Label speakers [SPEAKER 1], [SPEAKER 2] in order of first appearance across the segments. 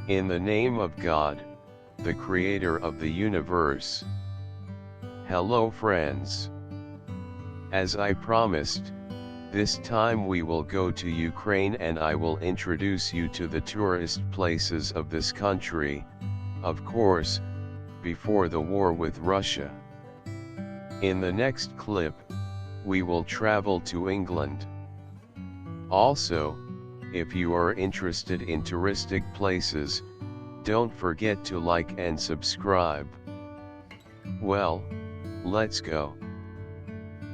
[SPEAKER 1] In the name of God, the Creator of the universe. Hello friends. As I promised, this time we will go to Ukraine and I will introduce you to the tourist places of this country, of course, before the war with Russia. In the next clip, we will travel to England. Also, if you are interested in touristic places, don't forget to like and subscribe. Well, let's go.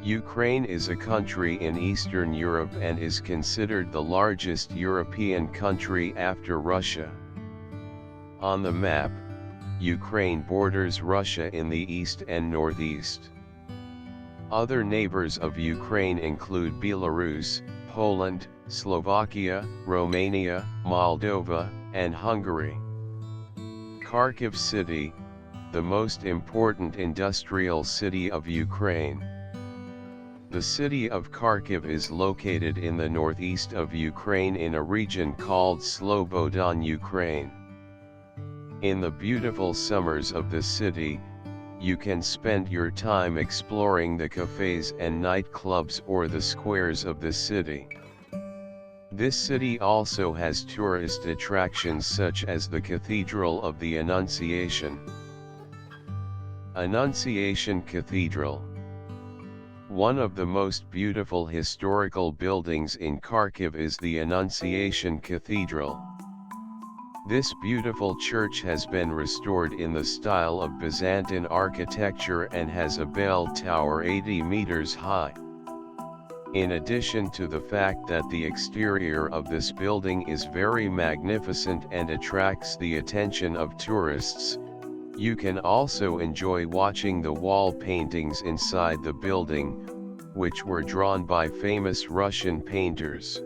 [SPEAKER 1] Ukraine is a country in Eastern Europe and is considered the largest European country after Russia. On the map, Ukraine borders Russia in the east and northeast. Other neighbors of Ukraine include Belarus, Poland, Slovakia, Romania, Moldova, and Hungary. Kharkiv City, the most important industrial city of Ukraine. The city of Kharkiv is located in the northeast of Ukraine in a region called Slobodon, Ukraine. In the beautiful summers of the city, you can spend your time exploring the cafes and nightclubs or the squares of the city. This city also has tourist attractions such as the Cathedral of the Annunciation. Annunciation Cathedral. One of the most beautiful historical buildings in Kharkiv is the Annunciation Cathedral. This beautiful church has been restored in the style of Byzantine architecture and has a bell tower 80 meters high. In addition to the fact that the exterior of this building is very magnificent and attracts the attention of tourists, you can also enjoy watching the wall paintings inside the building, which were drawn by famous Russian painters.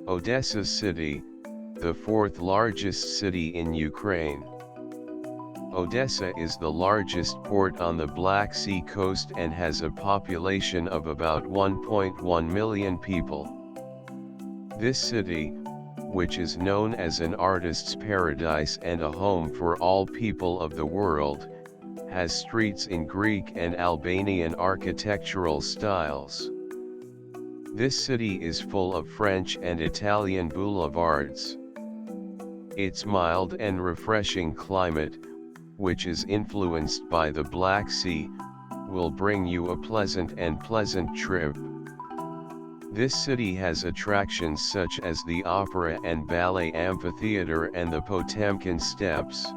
[SPEAKER 1] Odessa City, the fourth largest city in Ukraine. Odessa is the largest port on the Black Sea coast and has a population of about 1.1 million people. This city, which is known as an artist's paradise and a home for all people of the world, has streets in Greek and Albanian architectural styles. This city is full of French and Italian boulevards. Its mild and refreshing climate, which is influenced by the Black Sea, will bring you a pleasant trip. This city has attractions such as the Opera and Ballet Amphitheater and the Potemkin Steps.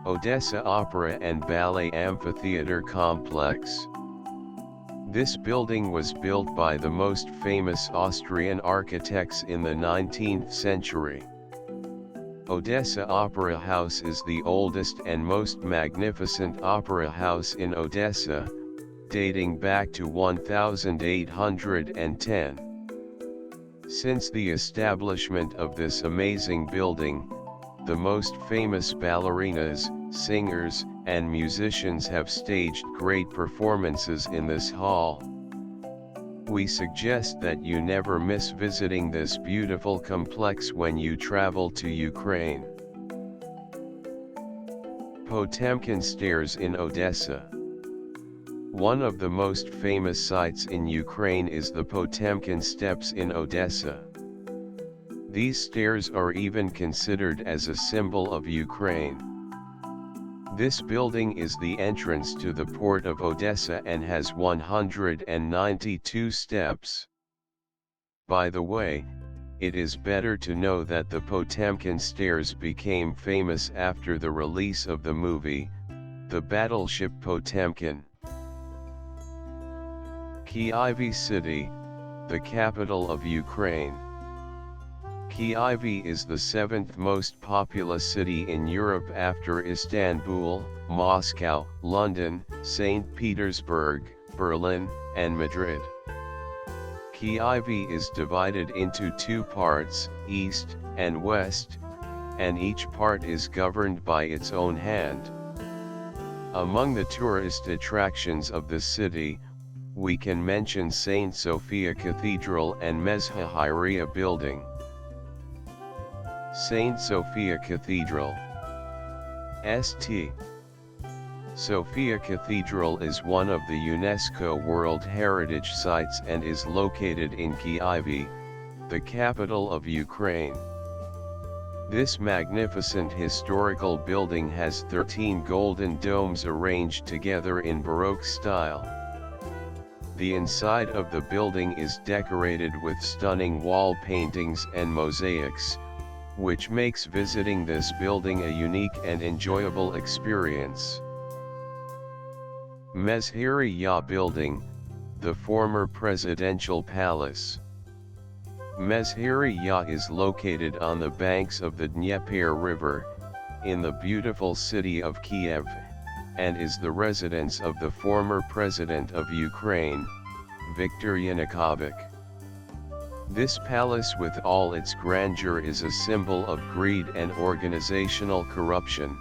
[SPEAKER 1] Odessa Opera and Ballet Amphitheater Complex. This building was built by the most famous Austrian architects in the 19th century. Odessa Opera House is the oldest and most magnificent opera house in Odessa, dating back to 1810. Since the establishment of this amazing building, the most famous ballerinas, singers, and musicians have staged great performances in this hall. We suggest that you never miss visiting this beautiful complex when you travel to Ukraine. Potemkin Stairs in Odessa. One of the most famous sites in Ukraine is the Potemkin Steps in Odessa. These stairs are even considered as a symbol of Ukraine. This building is the entrance to the port of Odessa and has 192 steps. By the way, it is better to know that the Potemkin Stairs became famous after the release of the movie, The Battleship Potemkin. Kyiv City, the capital of Ukraine. Kyiv is the seventh most populous city in Europe after Istanbul, Moscow, London, St. Petersburg, Berlin, and Madrid. Kyiv is divided into two parts, east and west, and each part is governed by its own hand. Among the tourist attractions of the city, we can mention St. Sophia Cathedral and Mezhahiria building. Saint Sophia Cathedral. St. Sophia Cathedral is one of the UNESCO World Heritage Sites and is located in Kyiv, the capital of Ukraine. This magnificent historical building has 13 golden domes arranged together in Baroque style. The inside of the building is decorated with stunning wall paintings and mosaics, which makes visiting this building a unique and enjoyable experience. Mezhiriya Building, the former presidential palace. Mezhiriya is located on the banks of the Dnieper River, in the beautiful city of Kiev, and is the residence of the former president of Ukraine, Viktor Yanukovych. This palace with all its grandeur is a symbol of greed and organizational corruption.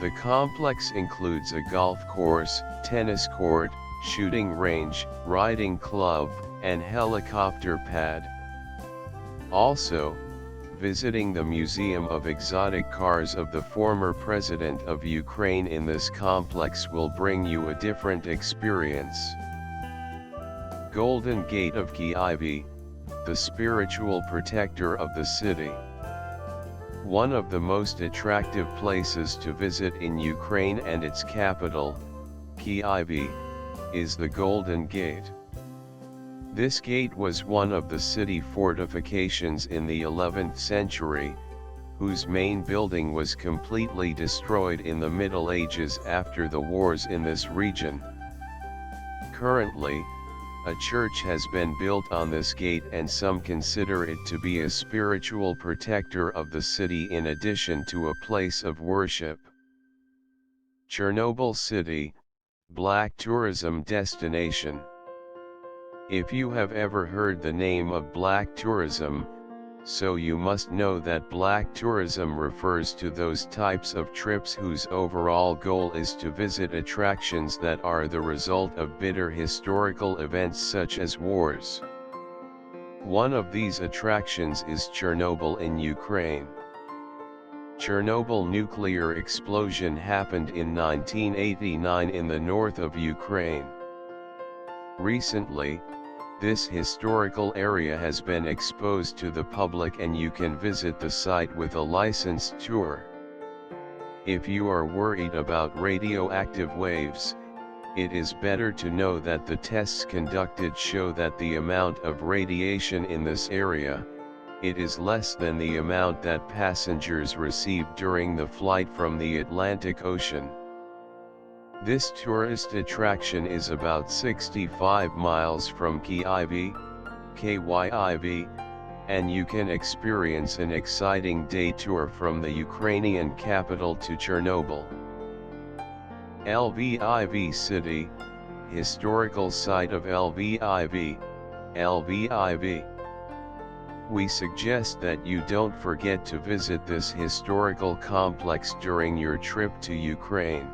[SPEAKER 1] The complex includes a golf course, tennis court, shooting range, riding club, and helicopter pad. Also, visiting the Museum of Exotic Cars of the former President of Ukraine in this complex will bring you a different experience. Golden Gate of Kyiv, the spiritual protector of the city. One of the most attractive places to visit in Ukraine and its capital, Kyiv, is the Golden Gate. This gate was one of the city fortifications in the 11th century, whose main building was completely destroyed in the Middle Ages after the wars in this region. Currently, a church has been built on this gate and some consider it to be a spiritual protector of the city in addition to a place of worship. Chernobyl City, Black Tourism Destination. If you have ever heard the name of black tourism, so you must know that black tourism refers to those types of trips whose overall goal is to visit attractions that are the result of bitter historical events such as wars. One of these attractions is Chernobyl in Ukraine. Chernobyl nuclear explosion happened in 1989 in the north of Ukraine. Recently, this historical area has been exposed to the public and you can visit the site with a licensed tour. If you are worried about radioactive waves, it is better to know that the tests conducted show that the amount of radiation in this area, it is less than the amount that passengers received during the flight from the Atlantic Ocean. This tourist attraction is about 65 miles from Kyiv, and you can experience an exciting day tour from the Ukrainian capital to Chernobyl. Lviv City, historical site of Lviv. We suggest that you don't forget to visit this historical complex during your trip to Ukraine.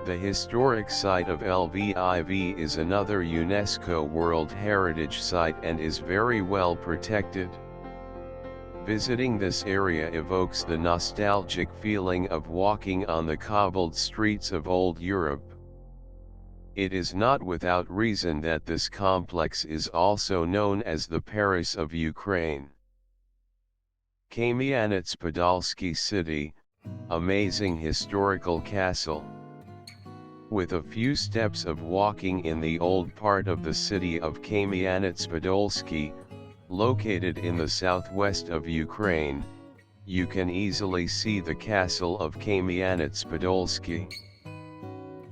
[SPEAKER 1] The historic site of Lviv is another UNESCO World Heritage Site and is very well protected. Visiting this area evokes the nostalgic feeling of walking on the cobbled streets of old Europe. It is not without reason that this complex is also known as the Paris of Ukraine. Kamyanets-Podolsky City, amazing historical castle. With a few steps of walking in the old part of the city of Kamyanets-Podolsky, located in the southwest of Ukraine, you can easily see the castle of Kamyanets-Podolsky.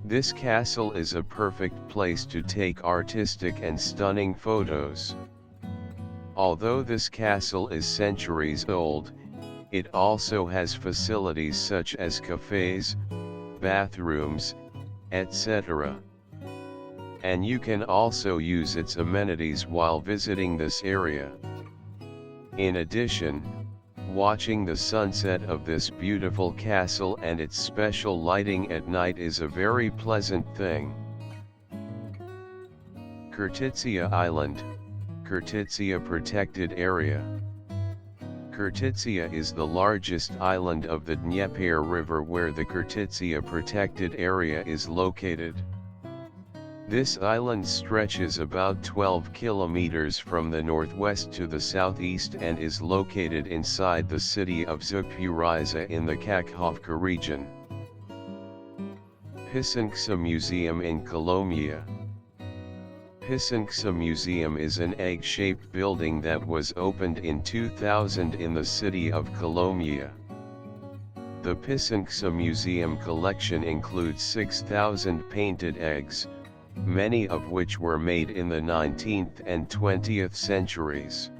[SPEAKER 1] This castle is a perfect place to take artistic and stunning photos. Although this castle is centuries old, it also has facilities such as cafes, bathrooms, etc. And you can also use its amenities while visiting this area. In addition, watching the sunset of this beautiful castle and its special lighting at night is a very pleasant thing. Khortytsia Island, Khortytsia Protected Area. Khirtitsia is the largest island of the Dnieper River where the Khirtitsia Protected Area is located. This island stretches about 12 kilometers from the northwest to the southeast and is located inside the city of Zaporizhzhia in the Kakhovka region. Pisanksa Museum in Kolomia. Pisanksa Museum is an egg-shaped building that was opened in 2000 in the city of Kolomia. The Pisanksa Museum collection includes 6,000 painted eggs, many of which were made in the 19th and 20th centuries.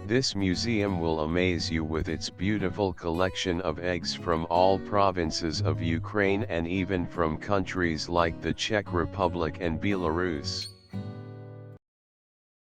[SPEAKER 1] This museum will amaze you with its beautiful collection of eggs from all provinces of Ukraine and even from countries like the Czech Republic and Belarus.